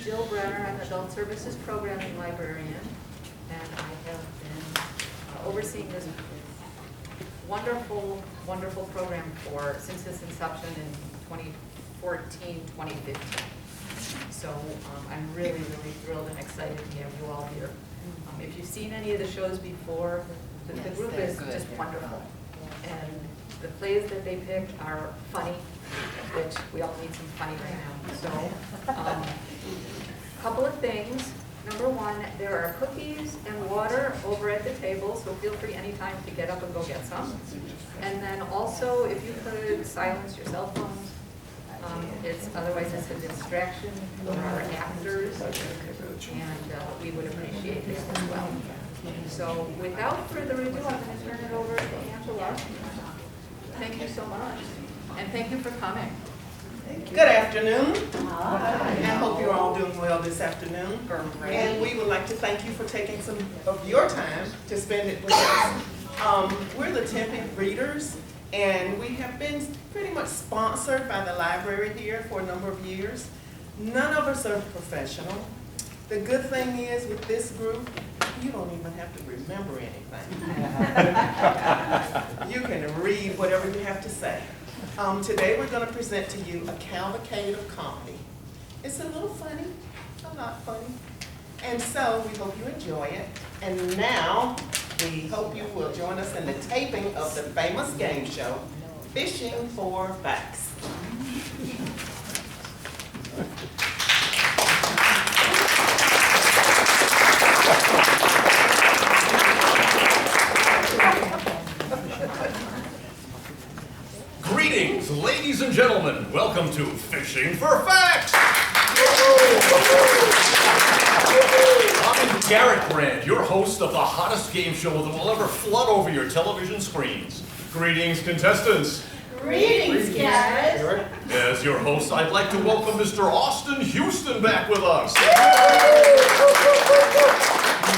Jill Brenner. I'm Adult Services Programming Librarian, and I have been overseeing this wonderful, wonderful program since its inception in 2014, 2015. So I'm really, really thrilled and excited to have you all here. If you've seen any of the shows before, the group is just wonderful. And the plays that they picked are funny, which we all need some funny right now. So, couple of things. Number one, there are cookies and water over at the table, so feel free anytime to get up and go get some. And then also, if you could silence your cell phones, otherwise it's a distraction for our actors, and we would appreciate this as well. So without further ado, I'm going to turn it over to Angela. Thank you so much, and thank you for coming. Good afternoon. Hi. I hope you're all doing well this afternoon. And we would like to thank you for taking some of your time to spend it with us. We're the Tempe Readers, and we have been pretty much sponsored by the library here for a number of years. None of us are professional. The good thing is with this group, you don't even have to remember anything. You can read whatever you have to say. Today we're going to present to you a Cavalcade of Comedy. It's a little funny, a lot funny. And so we hope you enjoy it. And now we hope you will join us in the taping of the famous game show, Fishing for Facts. Greetings, ladies and gentlemen. Welcome to Fishing for Facts. I'm Garrett Brand, your host of the hottest game show that will ever flood over your television screens. Greetings, contestants. Greetings, Garrett. As your host, I'd like to welcome Mr. Austin Houston back with us. He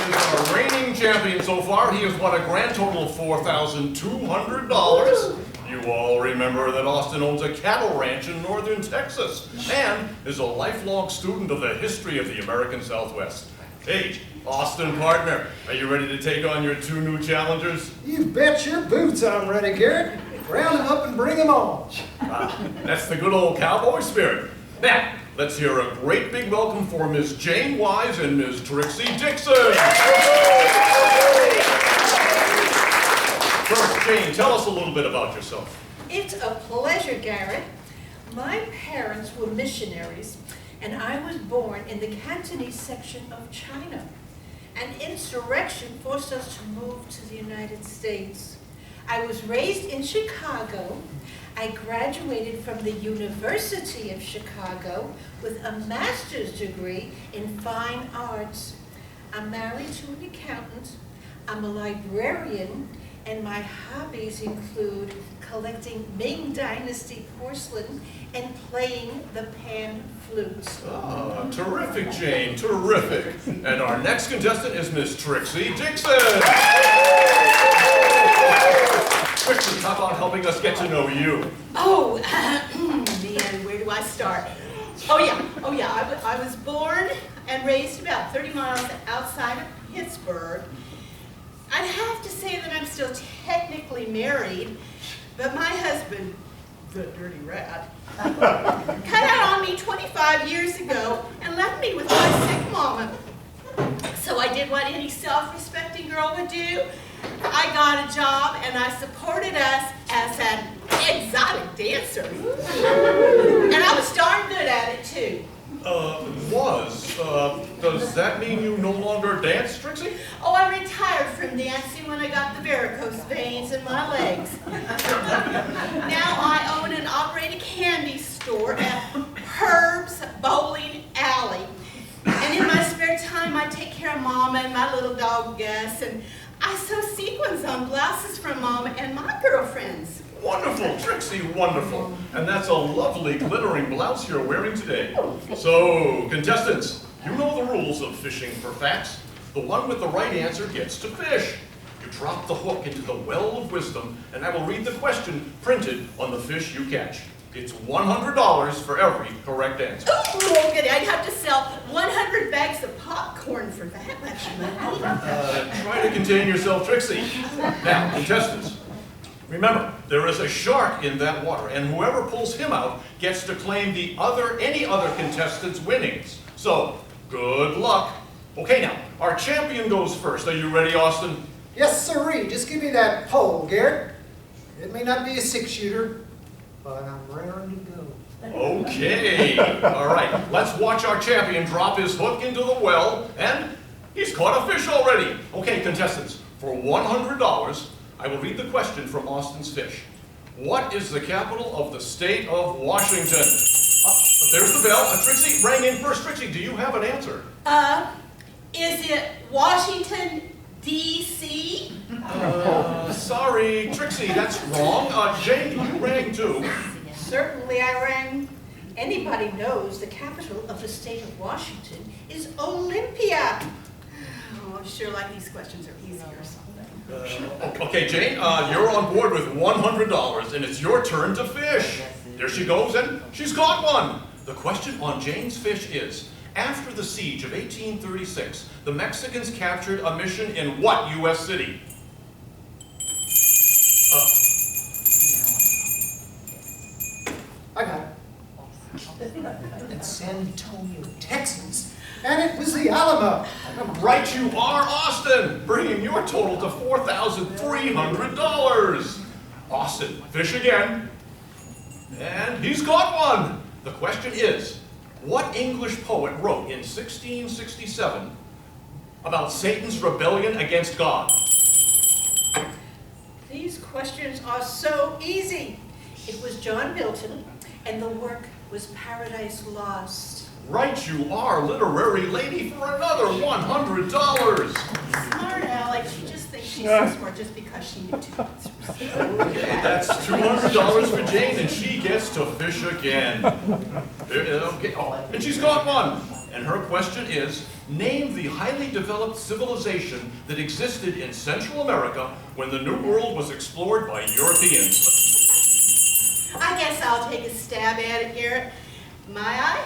is our reigning champion so far. He has won a grand total of $4,200. You all remember that Austin owns a cattle ranch in northern Texas and is a lifelong student of the history of the American Southwest. Hey, Austin partner, are you ready to take on your two new challengers? You bet your boots I'm ready, Garrett. Round them up and bring them on. That's the good old cowboy spirit. Now, let's hear a great big welcome for Ms. Jane Wise and Ms. Trixie Dixon. First, Jane, tell us a little bit about yourself. It's a pleasure, Garrett. My parents were missionaries, and I was born in the Cantonese section of China. An insurrection forced us to move to the United States. I was raised in Chicago. I graduated from the University of Chicago with a master's degree in fine arts. I'm married to an accountant. I'm a librarian. And my hobbies include collecting Ming Dynasty porcelain and playing the pan flute. Ah, terrific, Jane, terrific. And our next contestant is Miss Trixie Dixon. Trixie, how about helping us get to know you? Oh, man, where do I start? Oh yeah, I was born and raised about 30 miles outside of Pittsburgh. I'd have to say that I'm still technically married, but my husband, the dirty rat, cut out on me 25 years ago and left me with my sick mama. So I did what any self-respecting girl would do. I got a job and I supported us as an exotic dancer. And I was darn good at it too. Does that mean you no longer dance, Trixie? Oh, I retired from dancing when I got the varicose veins in my legs. Now I own and operate a candy store at Herb's Bowling Alley. And in my spare time, I take care of Mama and my little dog Gus, and I sew sequins on blouses for Mama and my girlfriends. Wonderful, Trixie, wonderful. And that's a lovely glittering blouse you're wearing today. So, contestants, you know the rules of Fishing for Facts. The one with the right answer gets to fish. You drop the hook into the well of wisdom, and I will read the question printed on the fish you catch. It's $100 for every correct answer. Oh, Morgan, I'd have to sell 100 bags of popcorn for that much money. Try to contain yourself, Trixie. Now, contestants, remember, there is a shark in that water, and whoever pulls him out gets to claim any other contestant's winnings. So, good luck. Okay, now, our champion goes first. Are you ready, Austin? Yes, sirree. Just give me that pole, Garrett. It may not be a 6-shooter, but I'm raring to go. Okay. All right, let's watch our champion drop his hook into the well, and he's caught a fish already. Okay, contestants, for $100, I will read the question from Austin's fish. What is the capital of the state of Washington? There's the bell. Trixie rang in first. Trixie, do you have an answer? Is it Washington, D.C.? Sorry, Trixie, that's wrong. Jane, you rang too. Certainly I rang. Anybody knows the capital of the state of Washington is Olympia. Oh, I'm sure like these questions are easier or something. Okay, Jane, you're on board with $100, and it's your turn to fish. There she goes, and she's caught one. The question on Jane's fish is, after the siege of 1836, the Mexicans captured a mission in what U.S. city? I got it. It's San Antonio, Texas, and it was the Alamo. Right you are, Austin, bringing your total to $4,300. Austin, fish again. And he's caught one. The question is, what English poet wrote in 1667 about Satan's rebellion against God? These questions are so easy. It was John Milton, and the work was Paradise Lost. Right you are, literary lady, for another $100. Smart Alex, she just thinks she's so smart just because she knew 2 answers. Okay, that's $200 for Jane, and she gets to fish again. Okay, and she's caught one. And her question is, name the highly developed civilization that existed in Central America when the New World was explored by Europeans. I guess I'll take a stab at it, Garrett. Maya?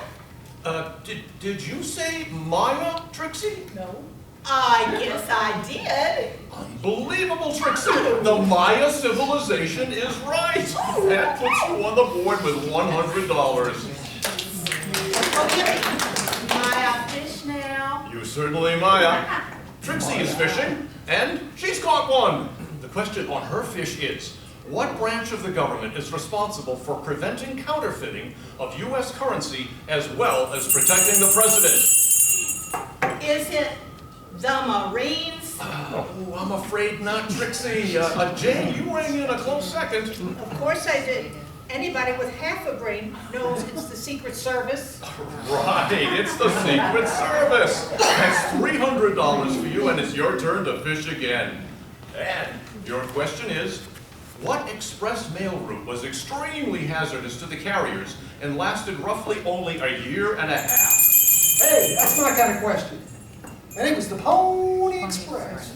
Did you say Maya, Trixie? No. I guess I did. Unbelievable, Trixie! The Maya civilization is right! That puts you on the board with $100. Okay, Maya, fish now. You certainly, Maya. Trixie is fishing, and she's caught one. The question on her fish is, what branch of the government is responsible for preventing counterfeiting of U.S. currency as well as protecting the president? Is it the Marines? Oh, I'm afraid not, Trixie. Jane, you rang in a close second. Of course I did. Anybody with half a brain knows it's the Secret Service. Right, it's the Secret Service. That's $300 for you, and it's your turn to fish again. And your question is, what express mail route was extremely hazardous to the carriers and lasted roughly only a year and a half? Hey, that's my kind of question. And it was the Pony Express.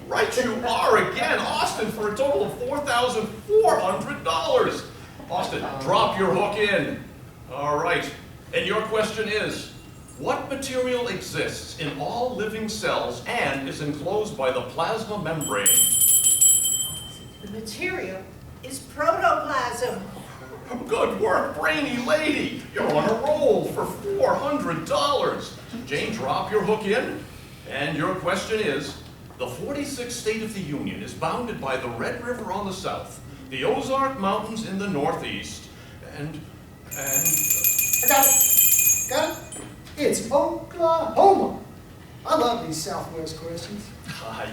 Right you are again, Austin, for a total of $4,400. Austin, drop your hook in. All right, and your question is, what material exists in all living cells and is enclosed by the plasma membrane? The material is protoplasm. Good work, brainy lady. You're on a roll for $400. Jane, drop your hook in. And your question is, the 46th state of the Union is bounded by the Red River on the south, the Ozark Mountains in the northeast, and... I got it. Got it? It's Oklahoma. I love these Southwest questions.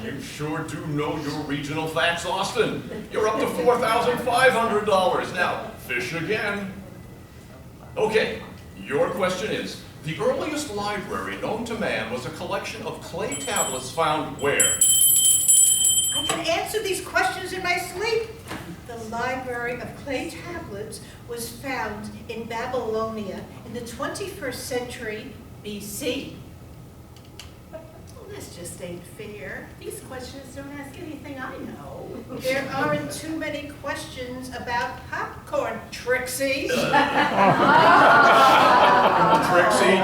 You sure do know your regional facts, Austin. You're up to $4,500. Now, fish again. Okay, your question is, the earliest library known to man was a collection of clay tablets found where? I can answer these questions in my sleep. The Library of Clay Tablets was found in Babylonia in the 21st century BC. Well, this just ain't fair. These questions don't ask anything I know. There aren't too many questions about popcorn, Trixie. Trixie,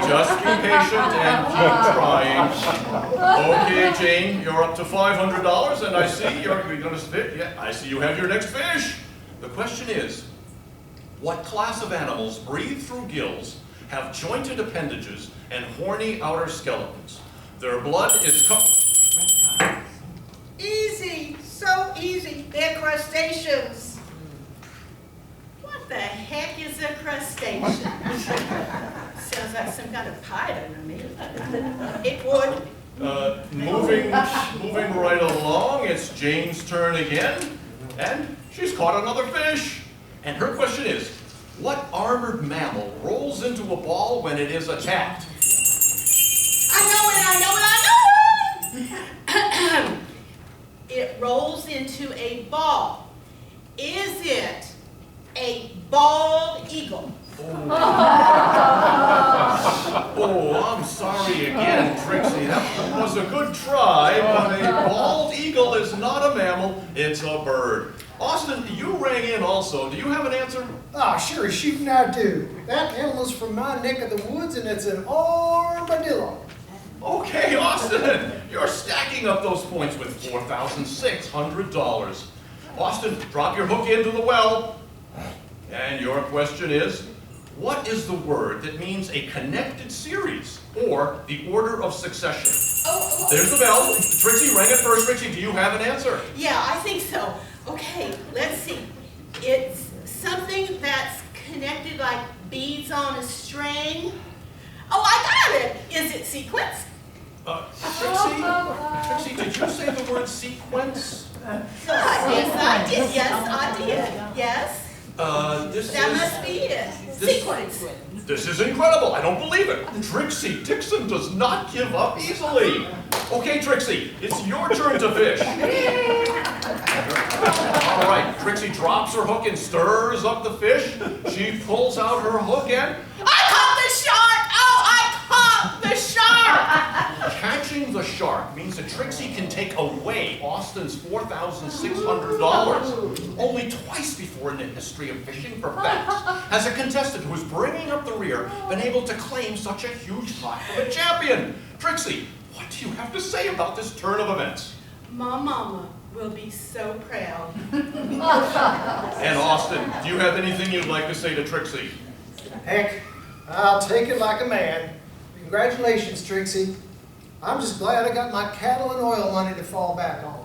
just be patient and keep trying. Okay, Jane, you're up to $500, and I see you're going to spit. Yeah, I see you have your next fish. The question is, what class of animals breathe through gills, have jointed appendages, and horny outer skeletons? Their blood is Easy, so easy. They're crustaceans. What the heck is a crustacean? Sounds like some kind of pie to me. It would. moving right along. It's Jane's turn again, and she's caught another fish. And her question is, what armored mammal rolls into a ball when it is attacked? I know it. It rolls into a ball. Is it a bald eagle? Oh, I'm sorry again, Trixie. That was a good try, but a bald eagle is not a mammal, it's a bird. Austin, you rang in also. Do you have an answer? Ah, sure as shooting I do. That animal's from my neck of the woods, and it's an armadillo. Okay, Austin, you're stacking up those points with $4,600. Austin, drop your hook into the well. And your question is, what is the word that means a connected series or the order of succession? Oh. There's the bell. Trixie, rang it first. Trixie, do you have an answer? Yeah, I think so. Okay, let's see. It's something that's connected like beads on a string. Oh, I got it. Is it sequence? Trixie, did you say the word sequence? Yes, I did. Yes, I did. Yes. That must be it. Sequence. This is incredible. I don't believe it. Trixie Dixon does not give up easily. Okay, Trixie, it's your turn to fish. All right, Trixie drops her hook and stirs up the fish. She pulls out her hook and... I caught the shark! Oh, I caught the shark! Catching the shark means that Trixie can take away Austin's $4,600. Only twice before in the history of fishing for facts has a contestant who is bringing up the rear been able to claim such a huge pot from a champion. Trixie, what do you have to say about this turn of events? My mama will be so proud. And Austin, do you have anything you'd like to say to Trixie? Heck, I'll take it like a man. Congratulations, Trixie. I'm just glad I got my cattle and oil money to fall back on.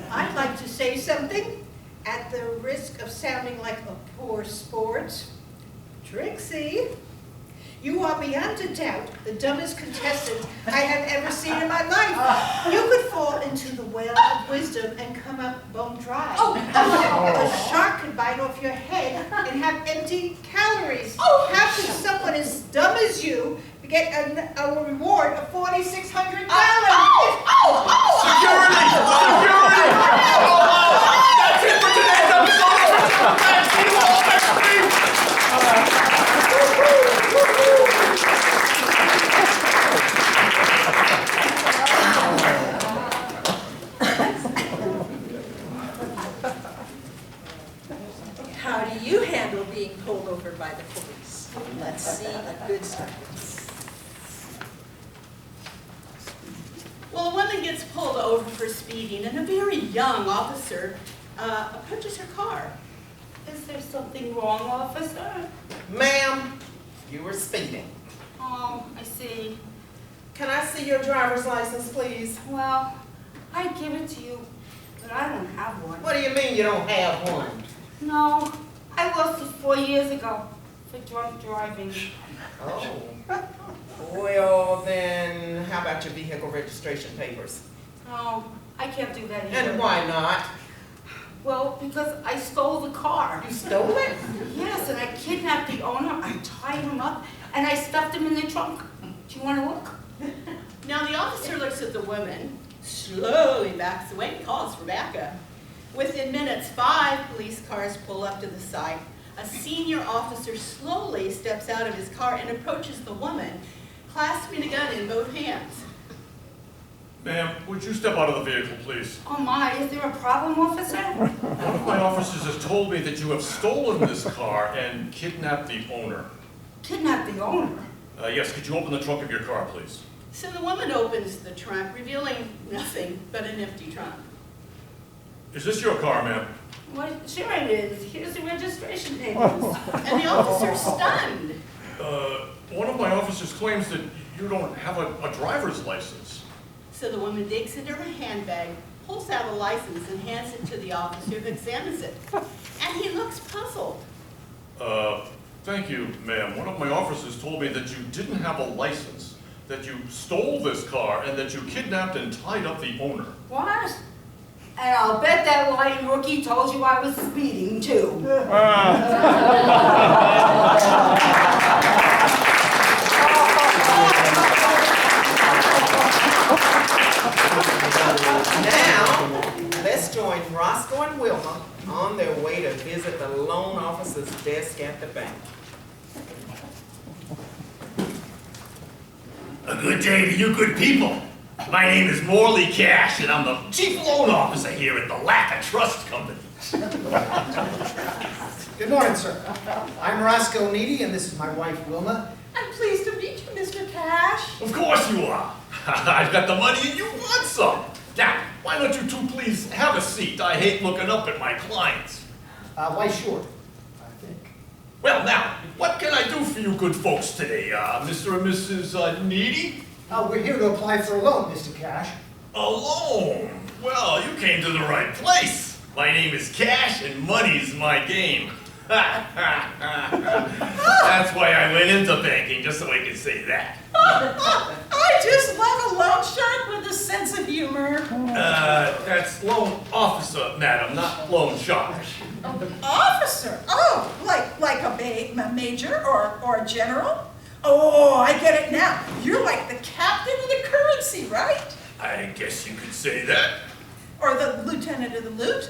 I'd like to say something at the risk of sounding like a poor sport. Trixie, you are beyond a doubt the dumbest contestant I have ever seen in my life. You could fall into the well of wisdom and come up bone dry. A shark could bite off your head and have empty calories. How could someone as dumb as you get a reward of $4,600? Security! Security! That's it for today's episode! Thanks, see you all next week! How do you handle being pulled over by the police? Let's see a good start. Well, a woman gets pulled over for speeding, and a very young officer approaches her car. Is there something wrong, officer? Ma'am, you were speeding. Oh, I see. Can I see your driver's license, please? Well, I'd give it to you, but I don't have one. What do you mean you don't have one? No, I lost it 4 years ago for drunk driving. Oh. Well, then, how about your vehicle registration papers? Oh, I can't do that either. And why not? Well, because I stole the car. You stole it? Yes, and I kidnapped the owner, I tied him up, and I stuffed him in the trunk. Do you want to look? Now the officer looks at the woman, slowly backs away, and calls for backup. Within minutes, 5 police cars pull up to the site. A senior officer slowly steps out of his car and approaches the woman, clasping a gun in both hands. Ma'am, would you step out of the vehicle, please? Oh my, is there a problem, officer? One of my officers has told me that you have stolen this car and kidnapped the owner. Kidnap the owner? Yes, could you open the trunk of your car, please? So the woman opens the trunk, revealing nothing but an empty trunk. Is this your car, ma'am? Well, sure it is. Here's the registration papers. And the officer's stunned. One of my officers claims that you don't have a driver's license. So the woman digs into her handbag, pulls out a license, and hands it to the officer who examines it. And he looks puzzled. Thank you, ma'am. One of my officers told me that you didn't have a license, that you stole this car, and that you kidnapped and tied up the owner. What? And I'll bet that lying rookie told you I was speeding too. Now, let's join Roscoe and Wilma on their way to visit the loan officer's desk at the bank. A good day to you good people. My name is Morley Cash, and I'm the chief loan officer here at the Lacquer Trust Company. Good morning, sir. I'm Roscoe Needy, and this is my wife, Wilma. I'm pleased to meet you, Mr. Cash. Of course you are. I've got the money and you want some. Now, why don't you two please have a seat? I hate looking up at my clients. Why, sure, I think. Well, now, what can I do for you good folks today, Mr. and Mrs. Needy? We're here to apply for a loan, Mr. Cash. A loan? Well, you came to the right place. My name is Cash, and money's my game. That's why I went into banking, just so I could say that. I just love a loan shark with a sense of humor. That's loan officer, madam, not loan shark. Officer? Oh, like a major or a general? Oh, I get it now. You're like the captain of the currency, right? I guess you could say that. Or the lieutenant of the loot?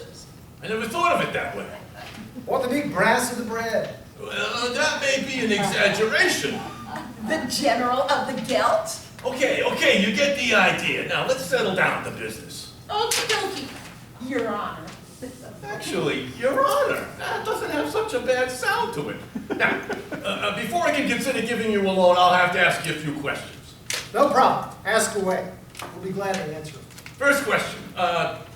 I never thought of it that way. Or the big brass of the bread. Well, that may be an exaggeration. The general of the gelt? Okay, you get the idea. Now, let's settle down to business. Okie dokie, Your Honor. Actually, Your Honor, that doesn't have such a bad sound to it. Now, before I can consider giving you a loan, I'll have to ask you a few questions. No problem. Ask away. We'll be glad to answer them. First question,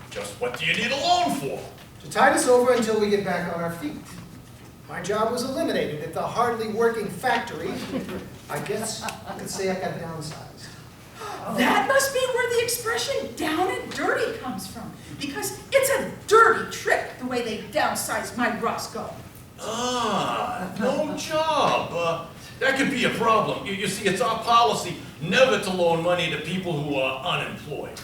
just what do you need a loan for? To tide us over until we get back on our feet. My job was eliminated at the hardly working factory. I guess you could say I got downsized. That must be where the expression down and dirty comes from. Because it's a dirty trick, the way they downsized my Roscoe. No job. That could be a problem. You see, it's our policy never to loan money to people who are unemployed.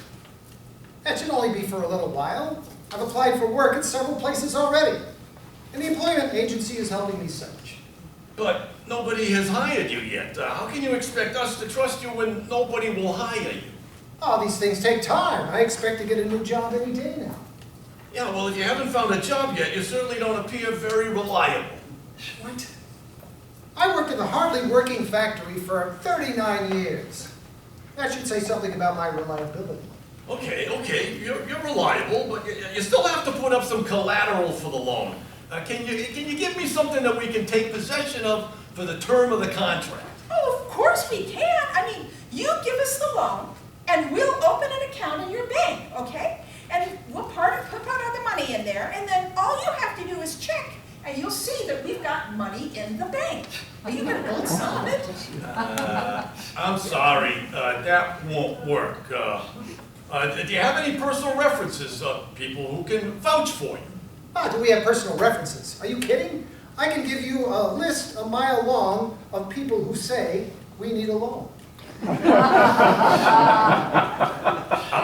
That should only be for a little while. I've applied for work at several places already. And the employment agency is helping me search. But nobody has hired you yet. How can you expect us to trust you when nobody will hire you? Oh, these things take time. I expect to get a new job any day now. Yeah, well, if you haven't found a job yet, you certainly don't appear very reliable. What? I worked in the hardly working factory for 39 years. That should say something about my reliability. Okay, you're reliable, but you still have to put up some collateral for the loan. Can you give me something that we can take possession of for the term of the contract? Oh, of course we can. I mean, you give us the loan, and we'll open an account in your bank, okay? And we'll put all the money in there, and then all you have to do is check, and you'll see that we've got money in the bank. Are you going to build some of it? I'm sorry, that won't work. Do you have any personal references of people who can vouch for you? Do we have personal references? Are you kidding? I can give you a list a mile long of people who say we need a loan. I'm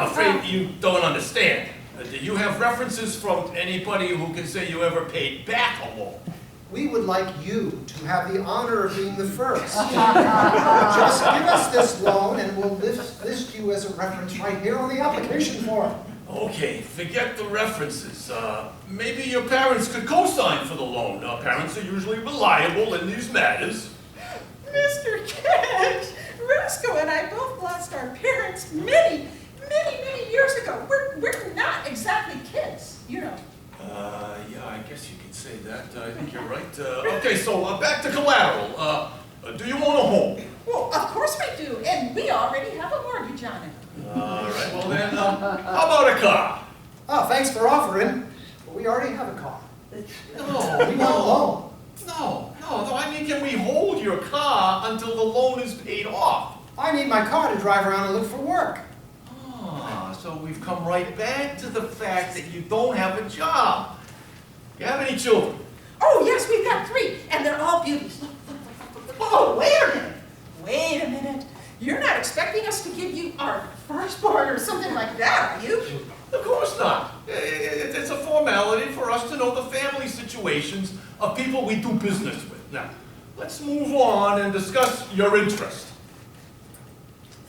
afraid you don't understand. Do you have references from anybody who can say you ever paid back a loan? We would like you to have the honor of being the first. Just give us this loan and we'll list you as a reference right here on the application form. Okay, forget the references. Maybe your parents could co-sign for the loan. Parents are usually reliable in these matters. Mr. Cash, Roscoe and I both lost our parents many Okay, so back to collateral. Do you own a home? Well, of course we do, and we already have a mortgage on it. All right, well then, how about a car? Oh, thanks for offering, but we already have a car. No, We want a loan. No, I mean, can we hold your car until the loan is paid off? I need my car to drive around and look for work. Ah, so we've come right back to the fact that you don't have a job. You have any children? Oh, yes, we've got 3, and they're all beauties. Oh, wait a minute. You're not expecting us to give you our firstborn or something like that, are you? Of course not. It's a formality for us to know the family situations of people we do business with. Now, let's move on and discuss your interest.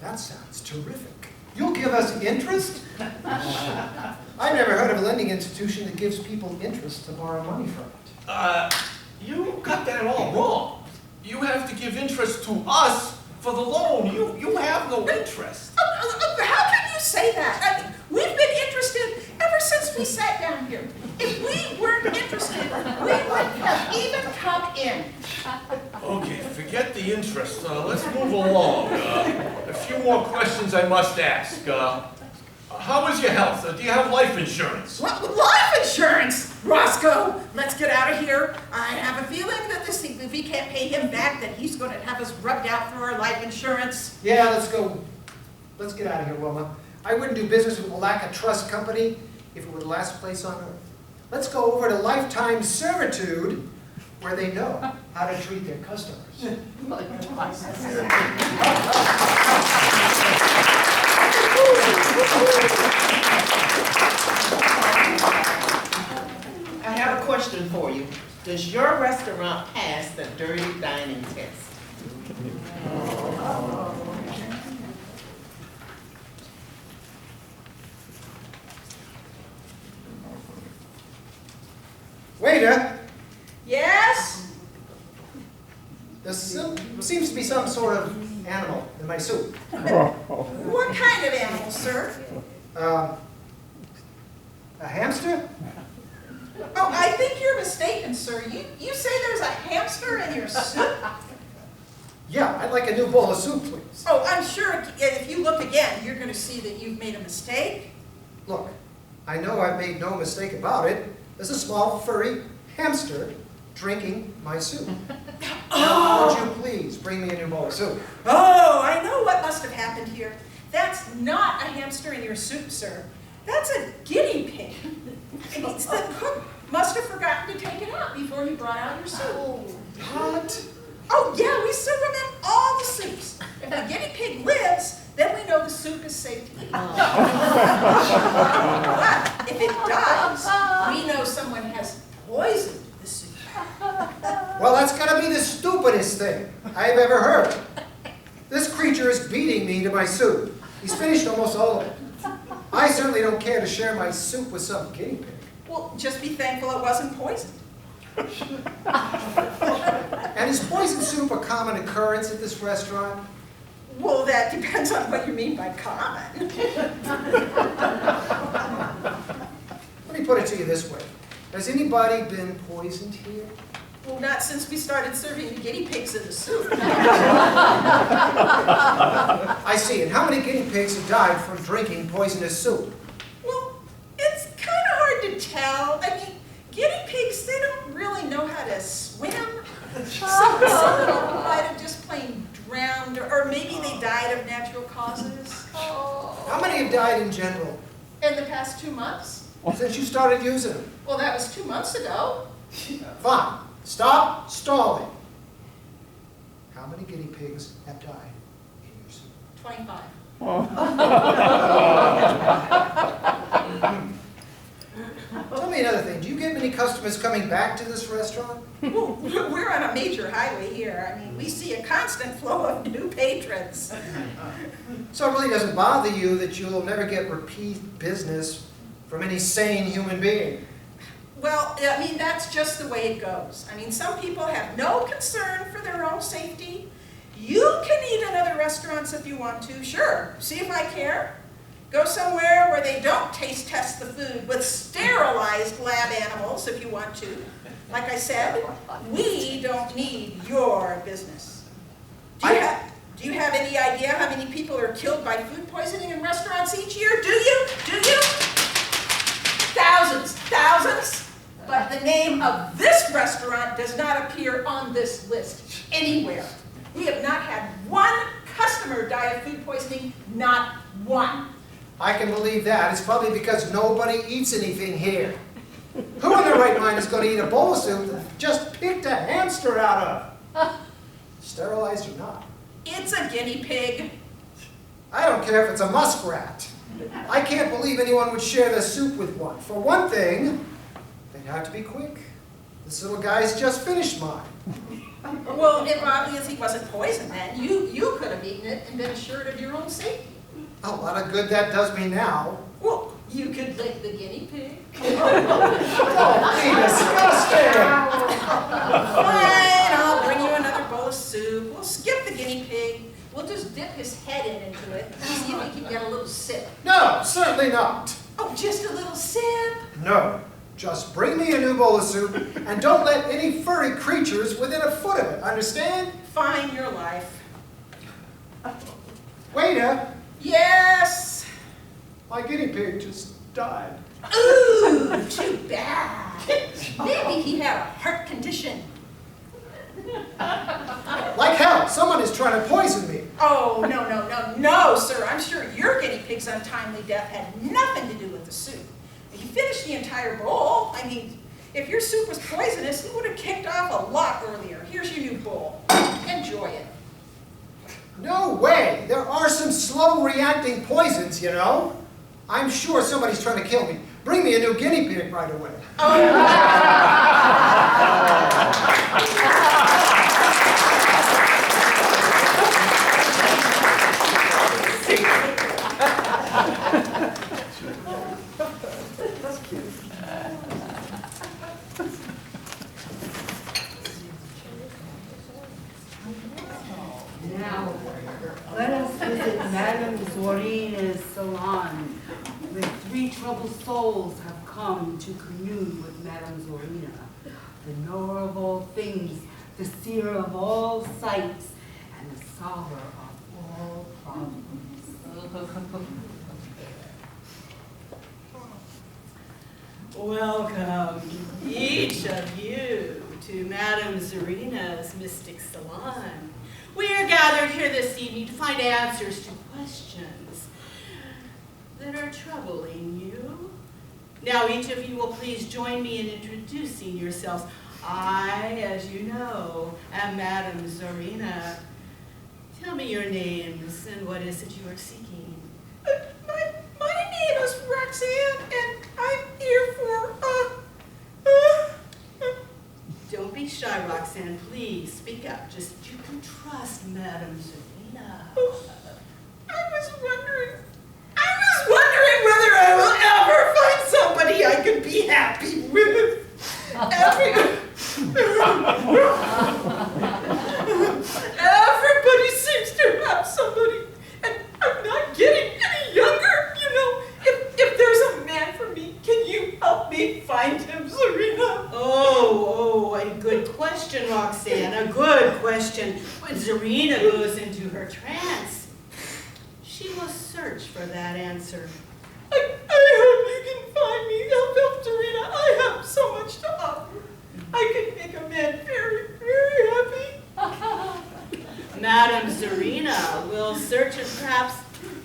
That sounds terrific. You'll give us interest? I've never heard of a lending institution that gives people interest to borrow money from it. You got that all wrong. You have to give interest to us for the loan. You have no interest. How can you say that? I mean, we've been interested ever since we sat down here. If we weren't interested, we wouldn't have even come in. Okay, forget the interest. Let's move along. A few more questions I must ask. How is your health? Do you have life insurance? Life insurance? Roscoe, let's get out of here. I have a feeling that if we can't pay him back, that he's going to have us rubbed out through our life insurance. Yeah, let's go. Let's get out of here, Wilma. I wouldn't do business with a lack of trust company if it were the last place on earth. Let's go over to lifetime servitude, where they know how to treat their customers. I have a question for you. Does your restaurant pass the dirty dining test? Waiter, Yes? there seems to be some sort of animal in my soup. What kind of animal, sir? A hamster? Oh, I think you're mistaken, sir. You say there's a hamster in your soup? Yeah, I'd like a new bowl of soup, please. Oh, I'm sure if you look again, you're going to see that you've made a mistake. Look, I know I've made no mistake about it. There's a small, furry hamster drinking my soup. Now, would you please bring me a new bowl of soup? Oh, I know what must have happened here. That's not a hamster in your soup, sir. That's a guinea pig. The cook must have forgotten to take it out before he brought out your soup. What? Oh, yeah, we serve them in all the soups. If the guinea pig lives, then we know the soup is safe to eat. But if it dies, we know someone has poisoned the soup. Well, that's gotta be the stupidest thing I've ever heard. This creature is beating me to my soup. He's finished almost all of it. I certainly don't care to share my soup with some guinea pig. Well, just be thankful it wasn't poisoned. And is poison soup a common occurrence at this restaurant? Well, that depends on what you mean by common. Let me put it to you this way. Has anybody been poisoned here? Well, not since we started serving the guinea pigs in the soup. I see. And how many guinea pigs have died from drinking poisonous soup? Well, it's kind of hard to tell. I mean, guinea pigs, they don't really know how to swim. Some of them might have just plain drowned, or maybe they died of natural causes. How many have died in general In the past 2 months? since you started using them? Well, that was 2 months ago. Fine. Stop stalling. How many guinea pigs have died in your soup? 25. Tell me another thing. Do you get many customers coming back to this restaurant? Well, we're on a major highway here. I mean, we see a constant flow of new patrons. So it really doesn't bother you that you'll never get repeat business from any sane human being? Well, I mean, that's just the way it goes. I mean, some people have no concern for their own safety. You can eat in other restaurants if you want to, sure. See if I care. Go somewhere where they don't taste test the food with sterilized lab animals if you want to. Like I said, we don't need your business. Do you have any idea how many people are killed by food poisoning in restaurants each year? Do you? Thousands. But the name of this restaurant does not appear on this list anywhere. We have not had one customer die of food poisoning, not one. I can believe that. It's probably because nobody eats anything here. Who in their right mind is going to eat a bowl of soup that just picked a hamster out of? Sterilized or not. It's a guinea pig. I don't care if it's a muskrat. I can't believe anyone would share the soup with one. For one thing, they'd have to be quick. This little guy's just finished mine. Well, if obviously he wasn't poisoned then, you could have eaten it and been assured of your own safety. A lot of good that does me now. Well, you could lick the guinea pig. Don't be disgusting! Fine, I'll bring you another bowl of soup. We'll skip the guinea pig. We'll just dip his head into it and see if he can get a little sip. No, certainly not. Oh, just a little sip? No, just bring me a new bowl of soup and don't let any furry creatures within a foot of it, understand? Fine, your life. Waiter, Yes. my guinea pig just died. Ooh, too bad. Maybe he had a heart condition. Like hell, someone is trying to poison me. Oh, no, sir. I'm sure your guinea pig's untimely death had nothing to do with the soup. He finished the entire bowl. I mean, if your soup was poisonous, he would have kicked off a lot earlier. Here's your new bowl. Enjoy it. No way! There are some slow-reacting poisons, you know. I'm sure somebody's trying to kill me. Bring me a new guinea pig right away. Now, let us visit Madame Zorina's salon, where 3 troubled souls have come to commune with Madame Zorina, the knower of all things, the seer of all sights, and the solver of all problems. Welcome, each of you, to Madame Zorina's Mystic Salon. We are gathered here this evening to find answers to questions that are troubling you. Now, each of you will please join me in introducing yourselves. I, as you know, am Madame Zorina. Tell me your names and what is it you are seeking. My name is Roxanne, and I'm here for, Don't be shy, Roxanne. Please speak up. Just you can trust Madame Zorina. I was wondering whether I will ever find somebody I could be happy with. Everybody seems to have somebody, and I'm not getting any younger, you know. If there's a man for me, can you help me find him, Zorina? Oh, a good question, Roxanne. A good question. When Zorina goes into her trance, she will search for that answer. I hope you can find me. Help, Zorina. I have so much to offer. I can make a man very, very happy. Madame Zorina will search, and perhaps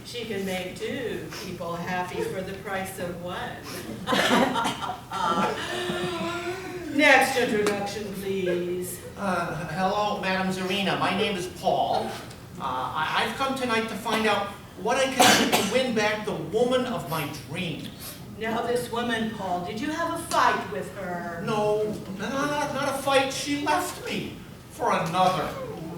she can make 2 people happy for the price of 1. Next introduction, please. Hello, Madame Zorina. My name is Paul. I've come tonight to find out what I can do to win back the woman of my dreams. Now, this woman, Paul, did you have a fight with her? No, not a fight. She left me for another.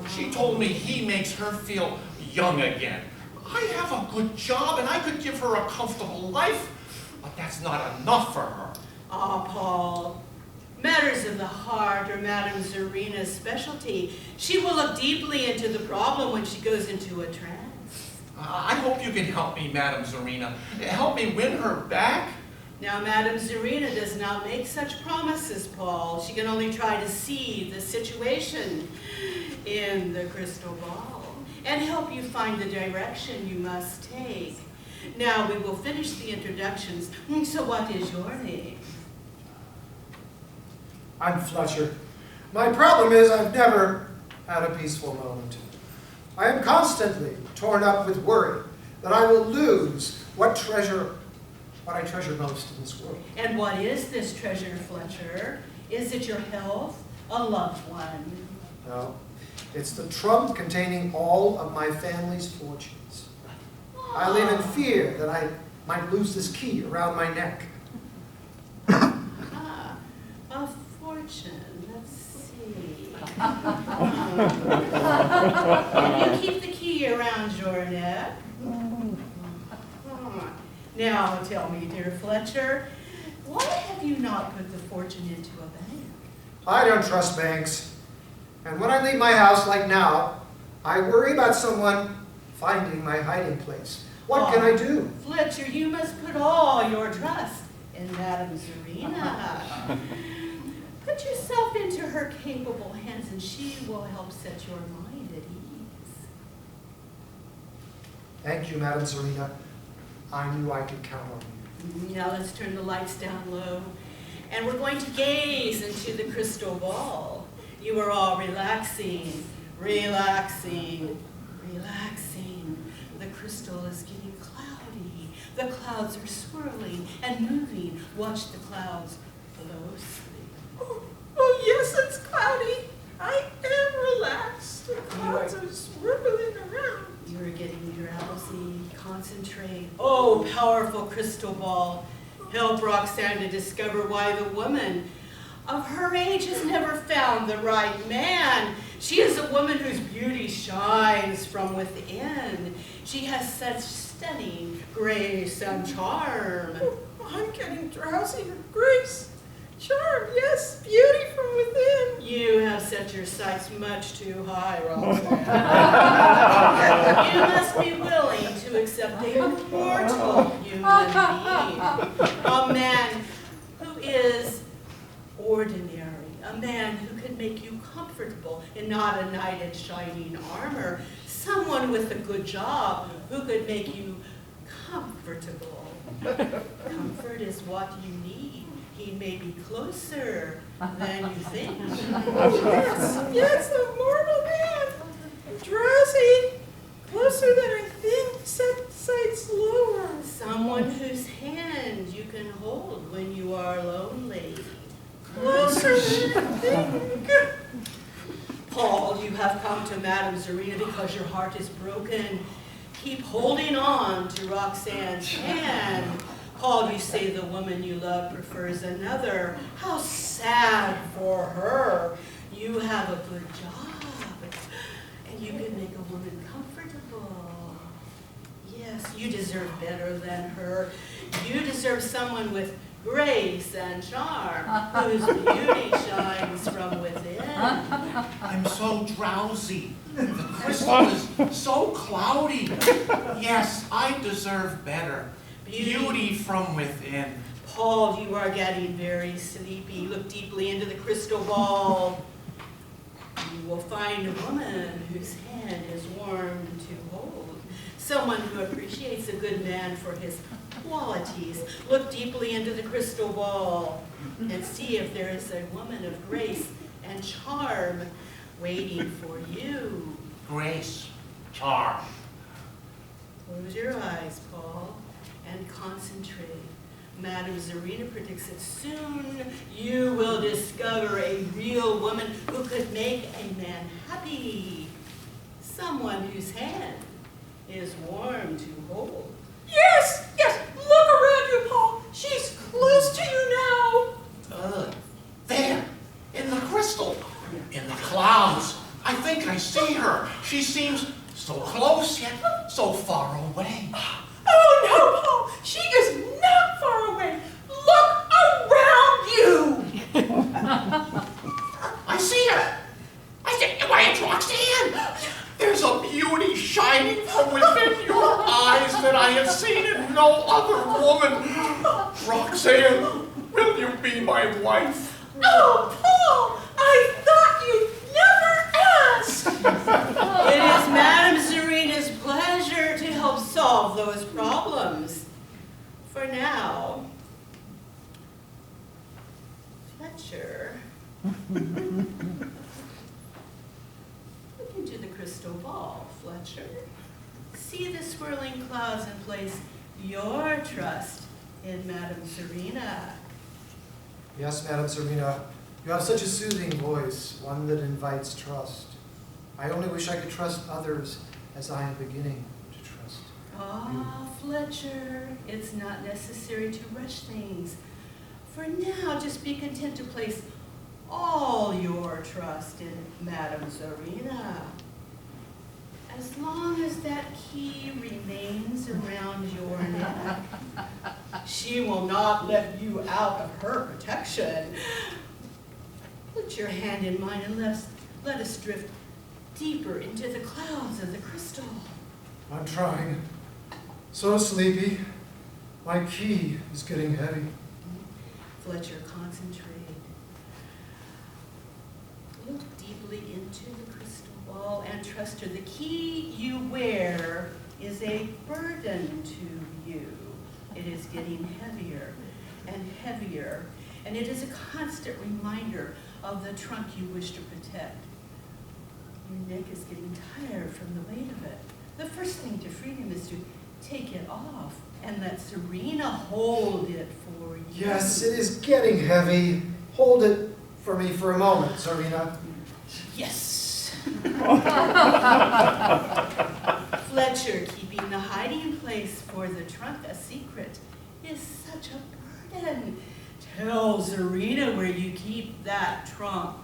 She told me he makes her feel young again. I have a good job and I could give her a comfortable life, but that's not enough for her. Ah, Paul. Matters of the heart are Madame Zorina's specialty. She will look deeply into the problem when she goes into a trance. I hope you can help me, Madame Zorina. Help me win her back. Now, Madame Zarina does not make such promises, Paul. She can only try to see the situation in the crystal ball and help you find the direction you must take. Now, we will finish the introductions. So what is your name? I'm Fletcher. My problem is I've never had a peaceful moment. I am constantly torn up with worry that I will lose what I treasure most in this world. And what is this treasure, Fletcher? Is it your health? A loved one? No, it's the trunk containing all of my family's fortunes. I live in fear that I might lose this key around my neck. Ah, a fortune. Let's see. Can you keep the key around your neck? Now tell me, dear Fletcher, why have you not put the fortune into a bank? I don't trust banks. And when I leave my house like now, I worry about someone finding my hiding place. What can I do? Fletcher, you must put all your trust in Madame Zarina. Put yourself into her capable hands and she will help set your mind at ease. Thank you, Madame Zarina. I knew I could count on you. Now let's turn the lights down low. And we're going to gaze into the crystal ball. You are all relaxing, relaxing, relaxing. The crystal is getting cloudy. The clouds are swirling and moving. Watch the clouds closely. Oh, yes, it's cloudy. I am relaxed. The clouds are swirling around. You're getting drowsy. Concentrate. Oh, powerful crystal ball. Help Roxanne to discover why the woman of her age has never found the right man. She is a woman whose beauty shines from within. She has such stunning grace and charm. Oh, I'm getting drowsy with grace. Charm, yes, beauty from within. You have set your sights much too high, Roxanne. You must be willing to accept a mortal human being. A man who is ordinary. A man who can make you comfortable and not a knight in shining armor. Someone with a good job who could make you comfortable. Comfort is what you need. He may be closer than you think. Yes, a mortal man. Drowsy, closer than I think, set sights lower. Someone whose hand you can hold when you are lonely. Closer than I think. Paul, you have come to Madame Zarina because your heart is broken. Keep holding on to Roxanne's hand. Paul, you say the woman you love prefers another. How sad for her. You have a good job, and you can make a woman comfortable. Yes, you deserve better than her. You deserve someone with grace and charm, whose beauty shines from within. I'm so drowsy. The crystal is so cloudy. Yes, I deserve better. Beauty from within. Paul, you are getting very sleepy. Look deeply into the crystal ball. You will find a woman whose hand is warm to hold. Someone who appreciates a good man for his qualities. Look deeply into the crystal ball and see if there is a woman of grace and charm waiting for you. Grace, charm. Close your eyes, Paul, and concentrate. Madame Zarina predicts that soon you will discover a real woman who could make a man happy. Someone whose hand is warm to hold. Yes, yes, look around you, Paul. She's close to you now. There, in the crystal, in the clouds. I think I see her. She seems so close yet so far away. Oh no, Paul, she is not far away. Look around you. I see her. Why, it's Roxanne. There's a beauty shining from within your eyes that I have seen in no other woman. Roxanne, will you be my wife? Oh, Paul, I thought you'd never ask. It is Madame Serena's pleasure to help solve those problems. For now, Fletcher, look into the crystal ball, Fletcher. See the swirling clouds and place your trust in Madame Serena. Yes, Madame Serena, you have such a soothing voice, one that invites trust. I only wish I could trust others as I am beginning to trust. Ah, Fletcher, it's not necessary to rush things. For now, just be content to place all your trust in Madame Serena. As long as that key remains around your neck, she will not let you out of her protection. Put your hand in mine and let us drift deeper into the clouds of the crystal. I'm trying. So sleepy. My key is getting heavy. Fletcher, concentrate. Look deeply into the crystal ball and trust her. The key you wear is a burden to you. It is getting heavier and heavier, and it is a constant reminder of the trunk you wish to protect. Your neck is getting tired from the weight of it. The first thing to freedom is to take it off and let Serena hold it for you. Yes, it is getting heavy. Hold it for me for a moment, Serena. Yes. Fletcher, keeping the hiding place for the trunk a secret is such a burden. Tell Serena where you keep that trunk.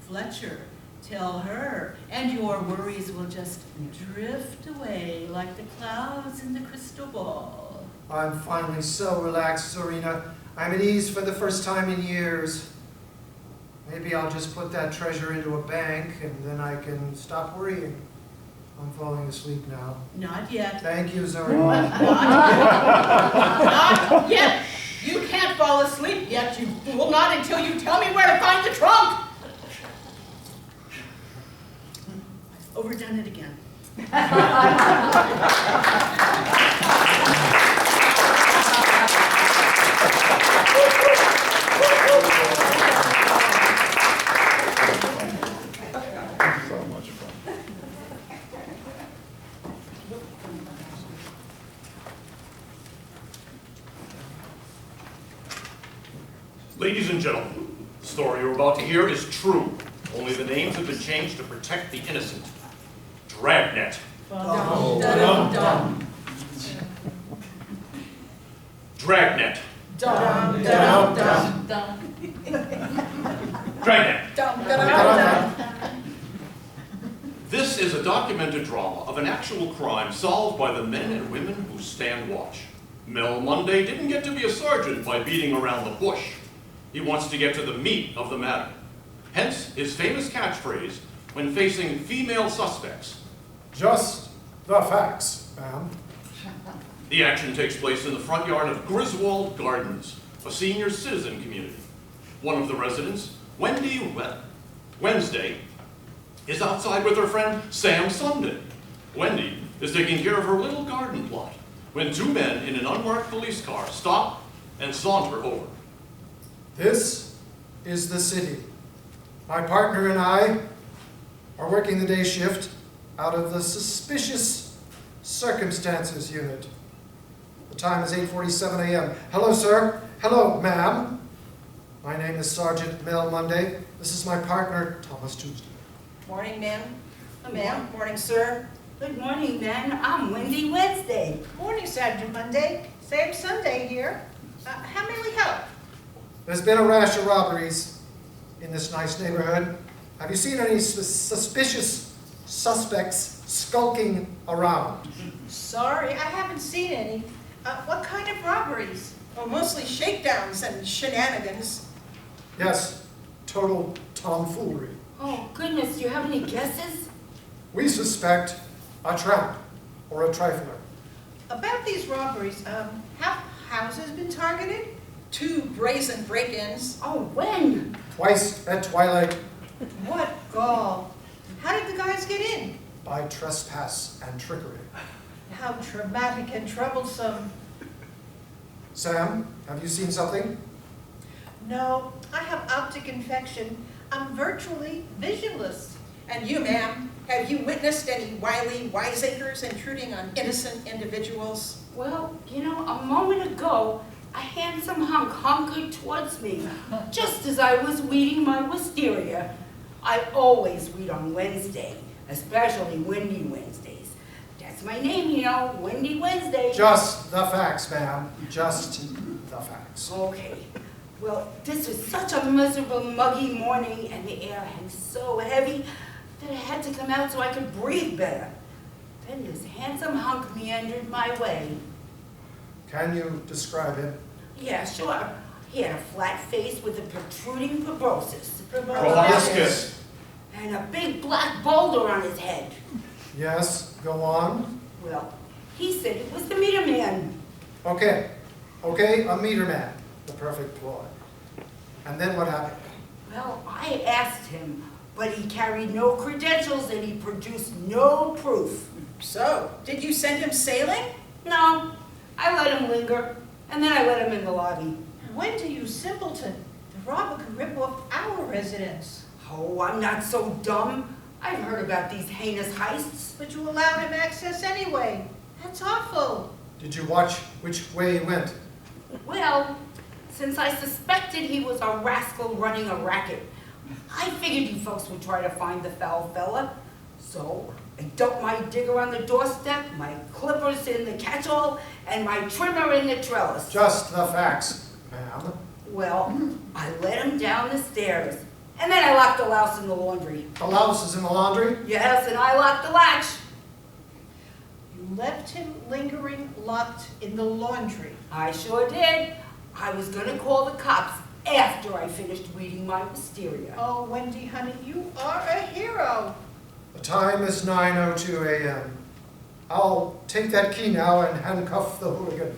Fletcher, tell her, and your worries will just drift away like the clouds in the crystal ball. I'm finally so relaxed, Serena. I'm at ease for the first time in years. Maybe I'll just put that treasure into a bank and then I can stop worrying. I'm falling asleep now. Not yet. Thank you, Serena. Not yet. You can't fall asleep yet, you fool. Not until you tell me where to find the trunk. I've overdone it again. Ladies and gentlemen, the story you're about to hear is true. Only the names have been changed to protect the innocent. Dragnet. Dragnet. Dragnet. This is a documented drama of an actual crime solved by the men and women who stand watch. Mel Monday didn't get to be a sergeant by beating around the bush. He wants to get to the meat of the matter. Hence his famous catchphrase when facing female suspects. Just the facts, ma'am. The action takes place in the front yard of Griswold Gardens, a senior citizen community. One of the residents, Wednesday, is outside with her friend Sam Sunday. Wendy is taking care of her little garden plot when two men in an unmarked police car stop and saunter over. This is the city. My partner and I are working the day shift out of the Suspicious Circumstances Unit. The time is 8:47 a.m. Hello, sir. Hello, ma'am. My name is Sergeant Mel Monday. This is my partner, Thomas Tuesday. Morning, ma'am. Ma'am. Morning, sir. Good morning, then. I'm Wendy Wednesday. Morning, Sergeant Monday. Same Sunday here. How may we help? There's been a rash of robberies in this nice neighborhood. Have you seen any suspicious suspects skulking around? Sorry, I haven't seen any. What kind of robberies? Oh, mostly shakedowns and shenanigans. Yes, total tomfoolery. Oh, goodness, do you have any guesses? We suspect a tramp or a trifler. About these robberies, how houses been targeted? 2 brazen break-ins. Oh, when? Twice at twilight What gall. How did the guys get in? by trespass and trickery. How traumatic and troublesome. Sam, have you seen something? No, I have optic infection. I'm virtually visionless. And you, ma'am, have you witnessed any wily wiseacres intruding on innocent individuals? Well, you know, a moment ago, a handsome hunk hunkered towards me, just as I was weeding my wisteria. I always weed on Wednesday, especially Windy Wednesdays. That's my name, you know, Windy Wednesday. Just the facts, ma'am. Just the facts. Okay. Well, this was such a miserable, muggy morning, and the air hangs so heavy that I had to come out so I could breathe better. Then this handsome hunk meandered my way. Can you describe him? Yeah, sure. He had a flat face with a protruding proboscis. Proboscis. And a big black boulder on his head. Yes, go on. Well, he said it was the meter man. Okay, a meter man. The perfect ploy. And then what happened? Well, I asked him, but he carried no credentials and he produced no proof. So, did you send him sailing? No, I let him linger, and then I let him in the lobby. When do you simpleton? The robber could rip off our residence. Oh, I'm not so dumb. I've heard about these heinous heists. But you allowed him access anyway. That's awful. Did you watch which way he went? Well, since I suspected he was a rascal running a racket, I figured you folks would try to find the foul fella. So I dumped my digger on the doorstep, my clippers in the catch-all, and my trimmer in the trellis. Just the facts, ma'am. Well, I let him down the stairs, and then I locked the louse in the laundry. The louse is in the laundry? Yes, and I locked the latch. You left him lingering locked in the laundry. I sure did. I was gonna call the cops after I finished weeding my wisteria. Oh, Wendy, honey, you are a hero. The time is 9:02 a.m. I'll take that key now and handcuff the hooligan.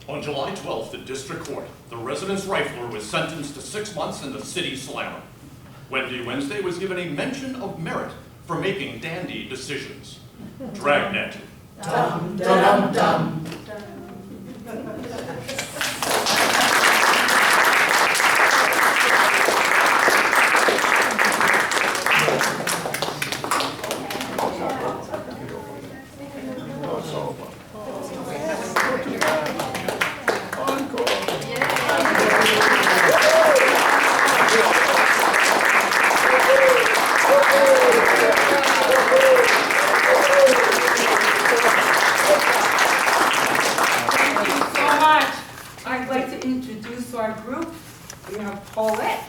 On July 12th at District Court, the residence rifler was sentenced to 6 months in the city slammer. Wendy Wednesday was given a mention of merit for making dandy decisions. Dragnet. Dum, dum, dum. I'd like to introduce our group. We have Paulette,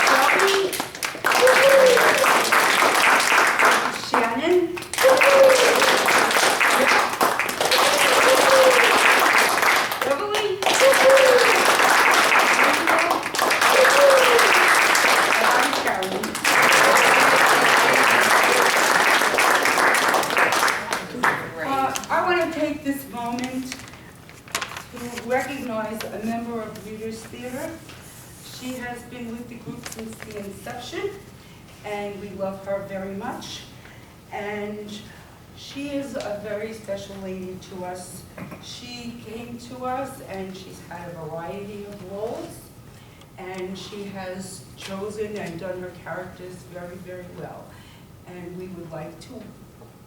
Shelby, Shannon, Beverly, and I'm Carolyn. I want to take this moment to recognize a member of Reader's Theater. She has been with the group since the inception, and we love her very much. And she is a very special lady to us. She came to us, and she's had a variety of roles, and she has chosen and done her characters very, very well. And we would like to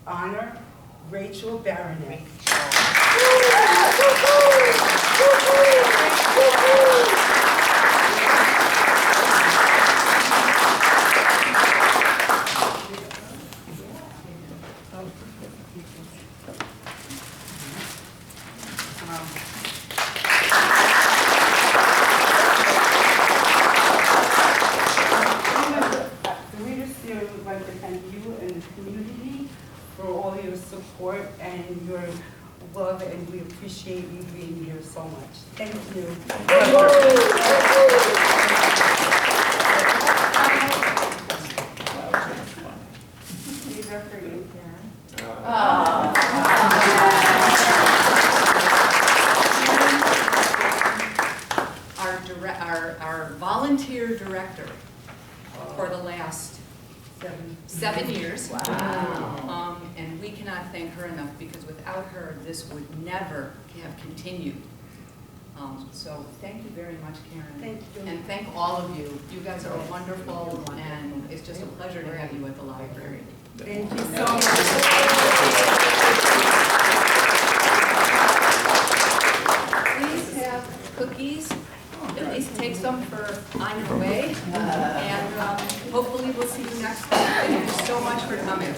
honor Rachel Baranek. The Reader's Theater would like to thank you and the community for all your support and your love, and we appreciate you being here so much. Thank you. These are for you, Karen. 7 years. Wow. And we cannot thank her enough, because without her, this would never have continued. So thank you very much, Karen. Thank you. And thank all of you. You guys are wonderful, and it's just a pleasure to have you at the library. Thank you so much. Please have cookies, at least take some for on your way, and hopefully we'll see you next time. Thank you so much for coming.